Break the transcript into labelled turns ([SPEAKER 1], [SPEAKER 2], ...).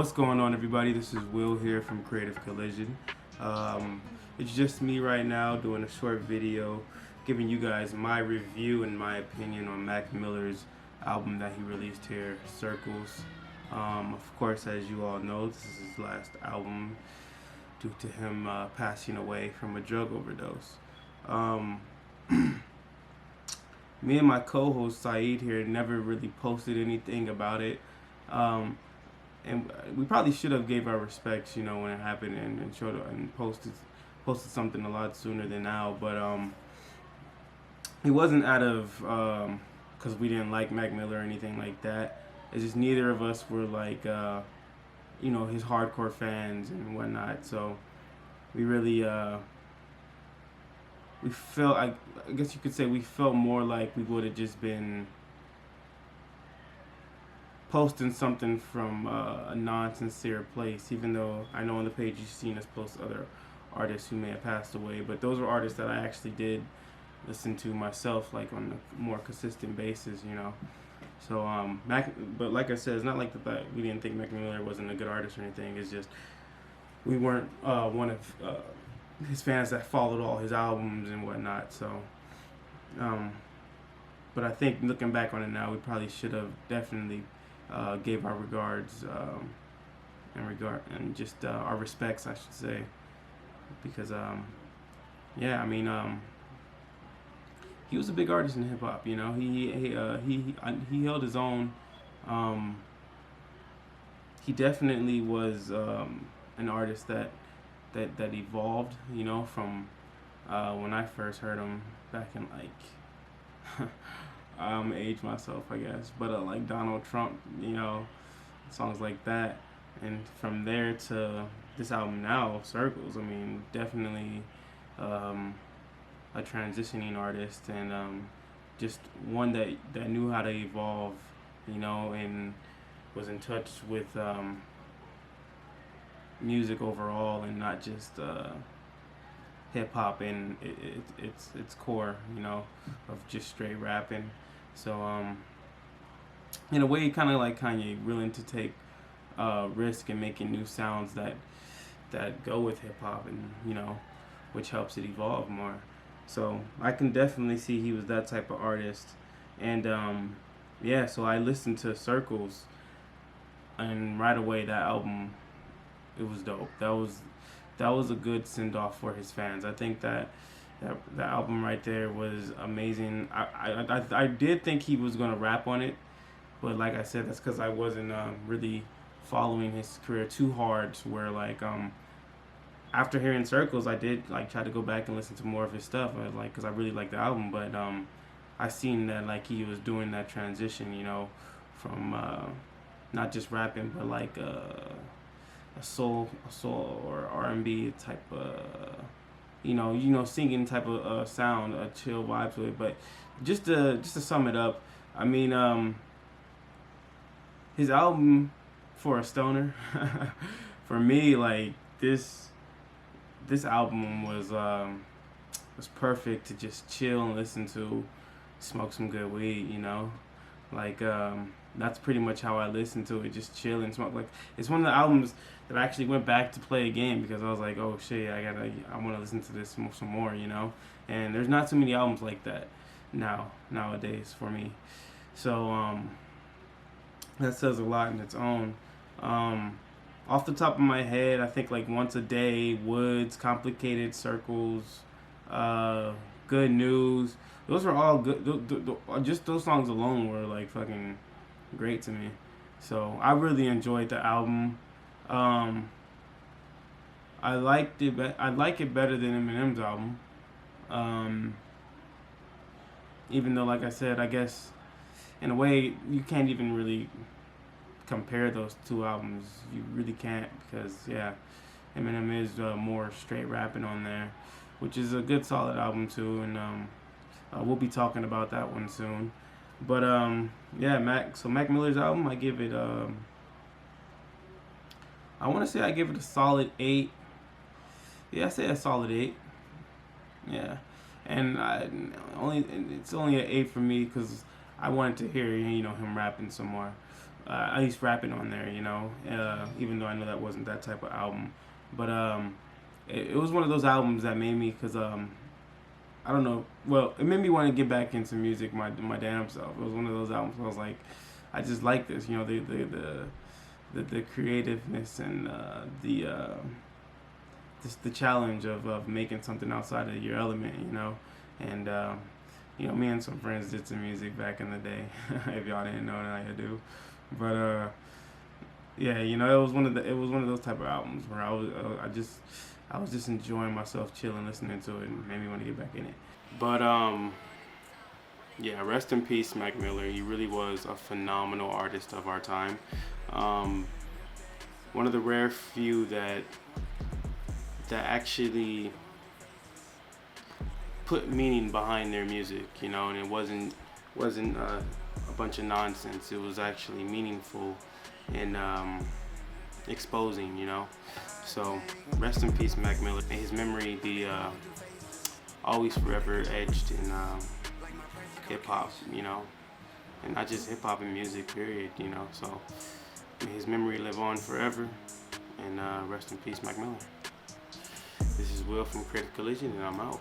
[SPEAKER 1] What's going on, everybody? This is Will here from Creative Collision. It's just me right now doing a short video giving you guys my review and my opinion on Mac Miller's album that he released here, Circles. Of course, as you all know, this is his last album due to him passing away from a drug overdose. Me and my co-host Saeed here never really posted anything about it. And we probably should have gave our respects, when it happened, and showed and posted something a lot sooner than now. But it wasn't out of because we didn't like Mac Miller or anything like that. It's just neither of us were like his hardcore fans and whatnot. So we really we felt, I guess you could say, we felt more like we would have just been posting something from a non-sincere place, even though I know on the page you've seen us post other artists who may have passed away, but those were artists that I actually did listen to myself, like on a more consistent basis, So but like I said, it's not like that we didn't think Mac Miller wasn't a good artist or anything. It's just we weren't one of his fans that followed all his albums and whatnot. So but I think looking back on it now, we probably should have definitely gave our regards and just our respects, I should say, because he was a big artist in hip hop. He held his own. He definitely was an artist that evolved. From when I first heard him back in like. I'm age myself, I guess, but like Donald Trump, songs like that, and from there to this album now, Circles. Definitely a transitioning artist, and just one that knew how to evolve, and was in touch with music overall, and not just hip hop and its core, of just straight rapping. So in a way, kind of like Kanye, willing to take risk and making new sounds that go with hip hop, and which helps it evolve more. So I can definitely see he was that type of artist, and so I listened to Circles, and right away that album, it was dope. That was a good send off for his fans. I think that album right there was amazing. I did think he was gonna rap on it, but like I said, that's because I wasn't really following his career too hard. To where like after hearing Circles, I did like try to go back and listen to more of his stuff, because I really liked the album. But I seen that like he was doing that transition, from not just rapping, but like a soul or R&B type singing type of sound, a chill vibe to it. But just to sum it up, his album for a stoner, for me, like this album was perfect to just chill and listen to, smoke some good weed, like that's pretty much how I listened to it, just chill and smoke. Like, it's one of the albums that I actually went back to play again because I was like, oh shit, I want to listen to this some more, and there's not too many albums like that nowadays for me. So that says a lot in its own. Off the top of my head, I think like Once a Day, Woods, Complicated, Circles, Good News, those were all good. Just those songs alone were like fucking great to me. So I really enjoyed the album. I liked it. I like it better than Eminem's album. Even though, like I said, I guess in a way you can't even really compare those two albums. You really can't, because Eminem is more straight rapping on there, which is a good solid album too, and we'll be talking about that one soon. But Mac Miller's album, I give it I want to say I give it a solid 8. Yeah, I say a solid 8. Yeah, and it's only an 8 for me because I wanted to hear him rapping some more. at least rapping on there, you know, even though I know that wasn't that type of album. But it was one of those albums that made me, because I don't know, well, it made me want to get back into music my damn self. It was one of those albums where I was like, I just like this, you know, the creativeness and just the challenge of making something outside of your element, you know. And you know, me and some friends did some music back in the day. If y'all didn't know, now you do. But yeah, you know, it was one of those type of albums where I was just enjoying myself, chilling, listening to it, and made me want to get back in it. But yeah, rest in peace, Mac Miller. He really was a phenomenal artist of our time. One of the rare few that actually put meaning behind their music, you know, and it wasn't a bunch of nonsense. It was actually meaningful and exposing, you know. So rest in peace, Mac Miller. May his memory be always forever etched in hip hop, you know, and not just hip hop and music, period, you know. So may his memory live on forever, and rest in peace, Mac Miller. This is Will from Creative Collision, and I'm out.